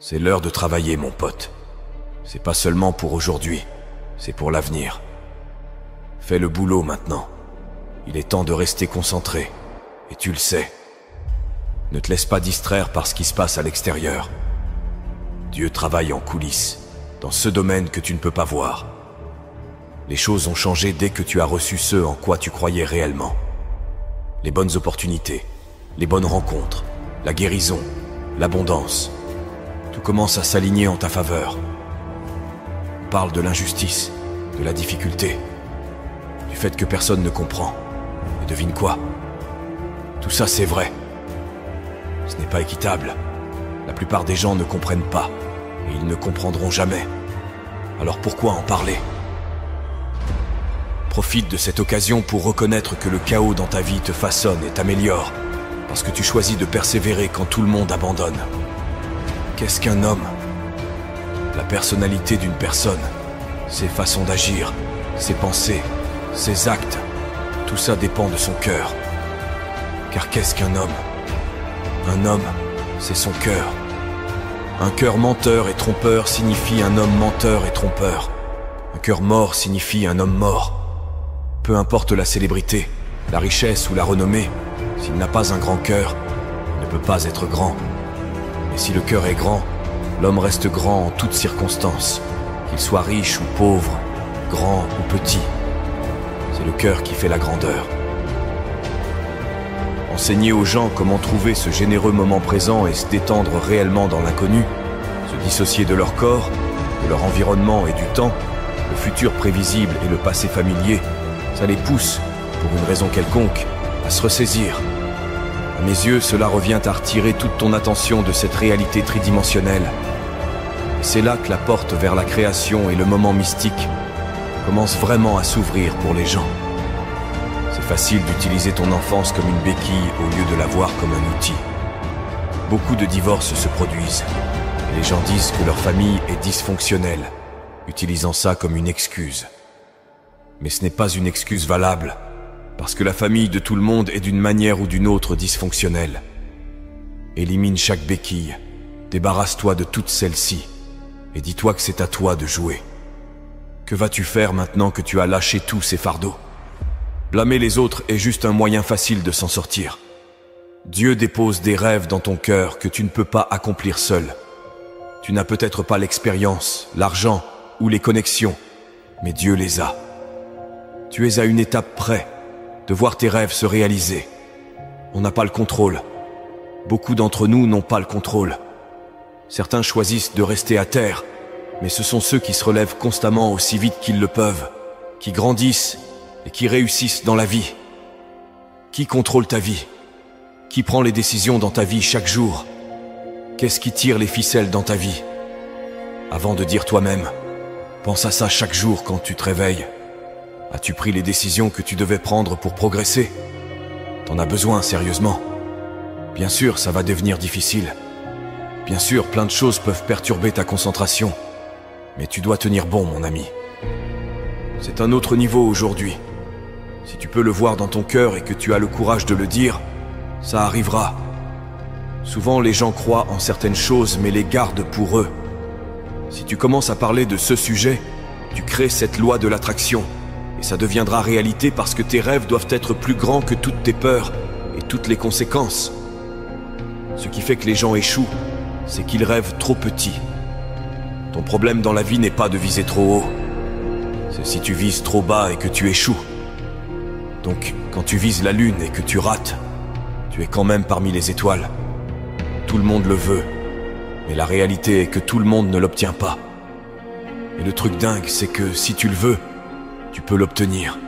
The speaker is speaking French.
C'est l'heure de travailler, mon pote. C'est pas seulement pour aujourd'hui, c'est pour l'avenir. Fais le boulot maintenant. Il est temps de rester concentré, et tu le sais. Ne te laisse pas distraire par ce qui se passe à l'extérieur. Dieu travaille en coulisses, dans ce domaine que tu ne peux pas voir. Les choses ont changé dès que tu as reçu ce en quoi tu croyais réellement. Les bonnes opportunités, les bonnes rencontres, la guérison, l'abondance. Tout commence à s'aligner en ta faveur. On parle de l'injustice, de la difficulté, du fait que personne ne comprend. Et devine quoi? Tout ça c'est vrai. Ce n'est pas équitable. La plupart des gens ne comprennent pas, et ils ne comprendront jamais. Alors pourquoi en parler? Profite de cette occasion pour reconnaître que le chaos dans ta vie te façonne et t'améliore, parce que tu choisis de persévérer quand tout le monde abandonne. Qu'est-ce qu'un homme? La personnalité d'une personne, ses façons d'agir, ses pensées, ses actes, tout ça dépend de son cœur. Car qu'est-ce qu'un homme? Un homme, c'est son cœur. Un cœur menteur et trompeur signifie un homme menteur et trompeur. Un cœur mort signifie un homme mort. Peu importe la célébrité, la richesse ou la renommée, s'il n'a pas un grand cœur, il ne peut pas être grand. Et si le cœur est grand, l'homme reste grand en toutes circonstances, qu'il soit riche ou pauvre, grand ou petit. C'est le cœur qui fait la grandeur. Enseigner aux gens comment trouver ce généreux moment présent et se détendre réellement dans l'inconnu, se dissocier de leur corps, de leur environnement et du temps, le futur prévisible et le passé familier, ça les pousse, pour une raison quelconque, à se ressaisir. À mes yeux, cela revient à retirer toute ton attention de cette réalité tridimensionnelle. Et c'est là que la porte vers la création et le moment mystique commence vraiment à s'ouvrir pour les gens. C'est facile d'utiliser ton enfance comme une béquille au lieu de la voir comme un outil. Beaucoup de divorces se produisent. Et les gens disent que leur famille est dysfonctionnelle, utilisant ça comme une excuse. Mais ce n'est pas une excuse valable, parce que la famille de tout le monde est d'une manière ou d'une autre dysfonctionnelle. Élimine chaque béquille, débarrasse-toi de toutes celles-ci, et dis-toi que c'est à toi de jouer. Que vas-tu faire maintenant que tu as lâché tous ces fardeaux? Blâmer les autres est juste un moyen facile de s'en sortir. Dieu dépose des rêves dans ton cœur que tu ne peux pas accomplir seul. Tu n'as peut-être pas l'expérience, l'argent ou les connexions, mais Dieu les a. Tu es à une étape près de voir tes rêves se réaliser. On n'a pas le contrôle. Beaucoup d'entre nous n'ont pas le contrôle. Certains choisissent de rester à terre, mais ce sont ceux qui se relèvent constamment aussi vite qu'ils le peuvent, qui grandissent et qui réussissent dans la vie. Qui contrôle ta vie? Qui prend les décisions dans ta vie chaque jour? Qu'est-ce qui tire les ficelles dans ta vie? Avant de dire toi-même, pense à ça chaque jour quand tu te réveilles. As-tu pris les décisions que tu devais prendre pour progresser? T'en as besoin, sérieusement. Bien sûr, ça va devenir difficile. Bien sûr, plein de choses peuvent perturber ta concentration. Mais tu dois tenir bon, mon ami. C'est un autre niveau aujourd'hui. Si tu peux le voir dans ton cœur et que tu as le courage de le dire, ça arrivera. Souvent, les gens croient en certaines choses, mais les gardent pour eux. Si tu commences à parler de ce sujet, tu crées cette loi de l'attraction. Et ça deviendra réalité parce que tes rêves doivent être plus grands que toutes tes peurs et toutes les conséquences. Ce qui fait que les gens échouent, c'est qu'ils rêvent trop petit. Ton problème dans la vie n'est pas de viser trop haut. C'est si tu vises trop bas et que tu échoues. Donc, quand tu vises la lune et que tu rates, tu es quand même parmi les étoiles. Tout le monde le veut, mais la réalité est que tout le monde ne l'obtient pas. Et le truc dingue, c'est que si tu le veux, tu peux l'obtenir.